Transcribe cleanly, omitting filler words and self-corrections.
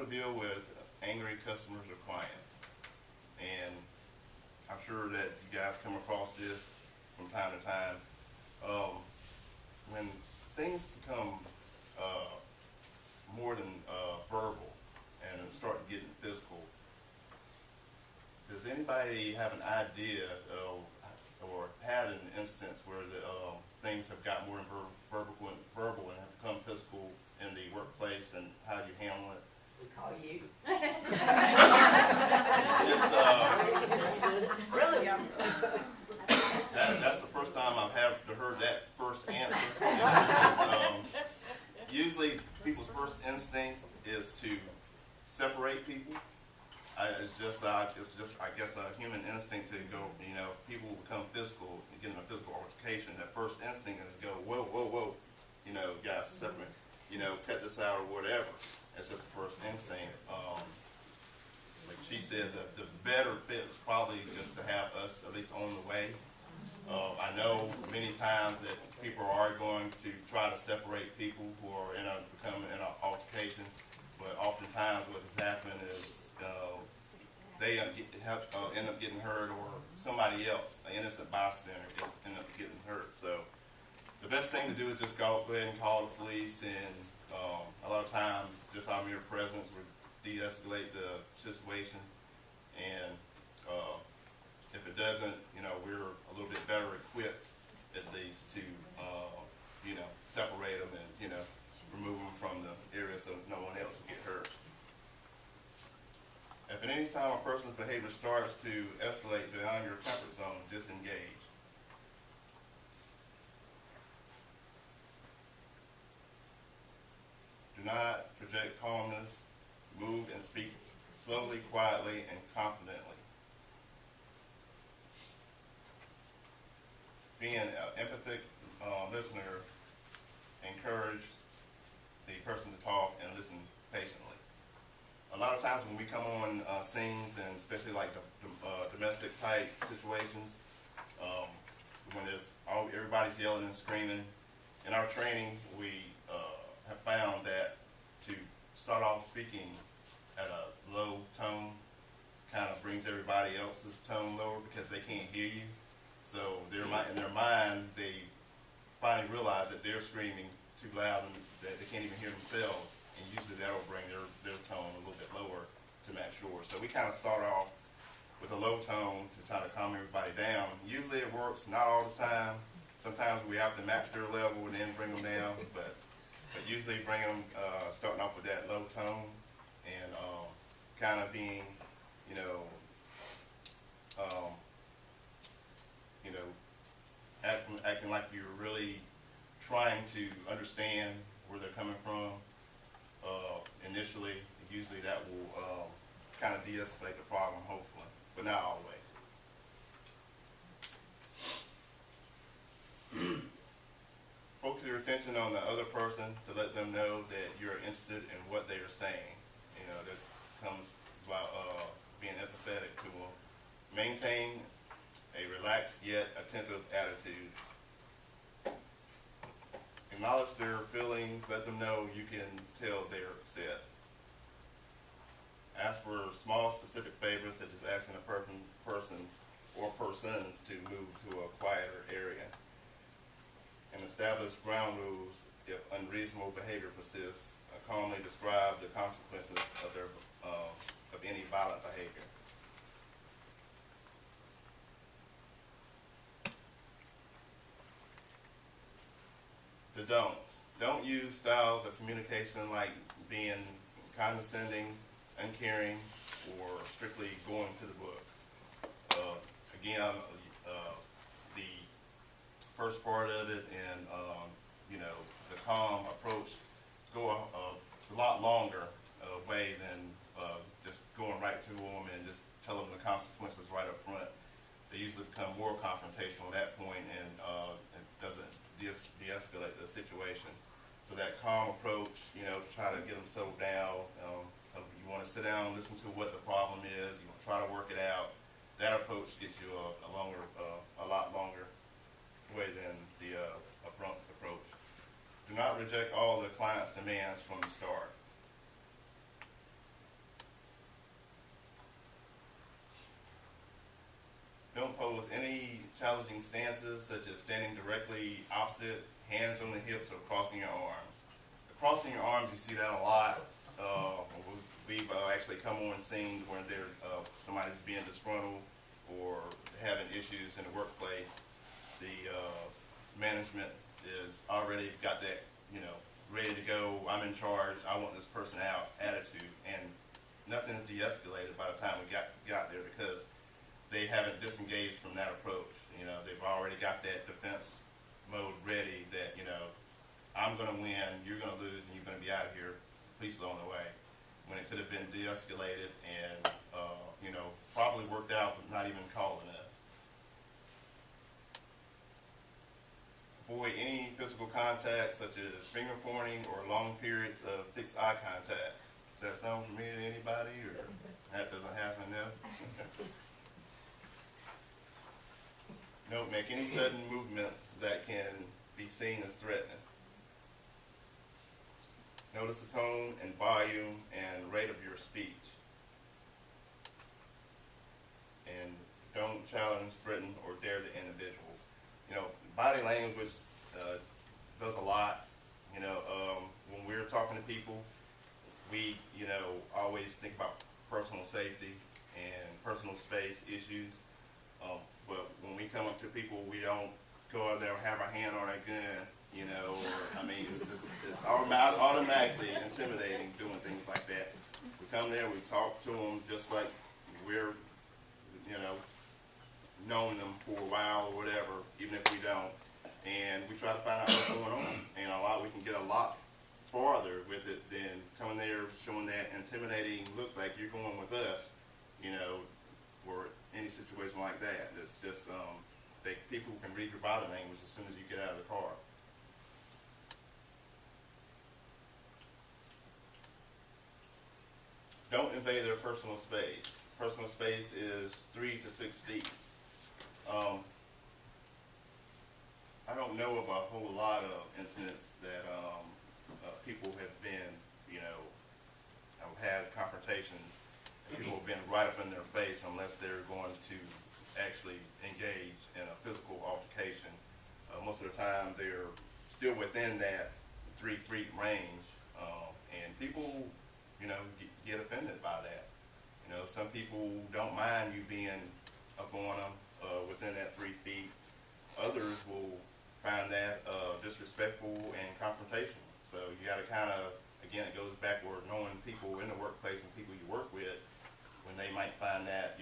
to deal with angry customers or clients. And I'm sure that you guys come across this from time to time. When things become more than verbal and start getting physical, does anybody have an idea or had an instance where the things have got more verbal and have become physical in the workplace, and how do you handle it? We call you. It's, Really? that's the first time I've heard that first answer. Usually people's first instinct is to separate people. It's just I guess a human instinct to go, people become physical and get in a physical altercation. That first instinct is to go, whoa, whoa, whoa, guys, separate, cut this out or whatever. It's just the first instinct. Like she said, the better fit is probably just to have us at least on the way. I know many times that people are going to try to separate people who are becoming in an altercation, but oftentimes what has happened is they end up getting hurt, or somebody else, an innocent bystander, end up getting hurt. So the best thing to do is just go ahead and call the police, and a lot of times just our mere presence would de-escalate the situation. And if it doesn't, we're a little bit better equipped at least to separate them and remove them from the area so no one else will get hurt. If at any time a person's behavior starts to escalate beyond your comfort zone, disengage. Do not project calmness. Move and speak slowly, quietly, and confidently. Being an empathetic listener, encourage the person to talk and listen patiently. A lot of times when we come on scenes, and especially like domestic type situations, when everybody's yelling and screaming, in our training we have found that to start off speaking at a low tone kind of brings everybody else's tone lower because they can't hear you. So in their mind, they finally realize that they're screaming too loud and that they can't even hear themselves. And usually that'll bring their tone a little bit lower to match yours. So we kind of start off with a low tone to try to calm everybody down. Usually it works, not all the time. Sometimes we have to match their level and then bring them down. But usually bring them, starting off with that low tone and kind of being, acting like you're really trying to understand where they're coming from. Initially, usually that will kind of de-escalate the problem, hopefully, but not always. Focus your attention on the other person to let them know that you're interested in what they are saying. That comes by being empathetic to them. Maintain a relaxed yet attentive attitude. Acknowledge their feelings, let them know you can tell they're upset. Ask for small specific favors, such as asking a person or persons to move to a quieter area. And establish ground rules if unreasonable behavior persists. Calmly describe the consequences of any violent behavior. The don'ts. Don't use styles of communication like being condescending, uncaring, or strictly going to the book. Again, the first part of it and the calm approach go a lot longer way than just going right to them and just tell them the consequences right up front. They usually become more confrontational at that point, and it doesn't de-escalate the situation. So that calm approach, try to get them settled down. You want to sit down and listen to what the problem is. You want to try to work it out. That approach gets you a lot longer way than the abrupt approach. Do not reject all the client's demands from the start. challenging stances, such as standing directly opposite, hands on the hips, or crossing your arms. Crossing your arms, you see that a lot. We've actually come on scene where somebody's being disgruntled or having issues in the workplace. The management is already got that, ready to go. I'm in charge. I want this person out attitude, and nothing's de-escalated by the time we got there because they haven't disengaged from that approach. They've already got that defense mode ready that, I'm going to win, you're going to lose, and you're going to be out of here, police are on the way. When it could have been de-escalated and, probably worked out, but not even calling it. Avoid any physical contact, such as finger pointing or long periods of fixed eye contact. Does that sound familiar to anybody, or that doesn't happen now? Don't make any sudden movements that can be seen as threatening. Notice the tone and volume and rate of your speech. And don't challenge, threaten, or dare the individuals. Body language does a lot. When we're talking to people, we, always think about personal safety and personal space issues. But when we come up to people, we don't go out there and have our hand on our gun, it's automatically intimidating doing things like that. We come there, we talk to them just like we're, known them for a while or whatever, even if we don't. And we try to find out what's going on. And we can get a lot farther with it than coming there showing that intimidating look like you're going with us, for any situation like that. It's just, people can read your body language as soon as you get out of the car. Don't invade their personal space. Personal space is 3 to 6 feet. I don't know of a whole lot of incidents that people have been, have had confrontations. People have been right up in their face unless they're going to actually engage in a physical altercation. Most of the time, they're still within that 3 feet range, and people, get offended by that. Some people don't mind you being up on them within that 3 feet. Others will find that disrespectful and confrontational. So you got to kind of, again, it goes backward, knowing people in the workplace and people you work with, when they might find that,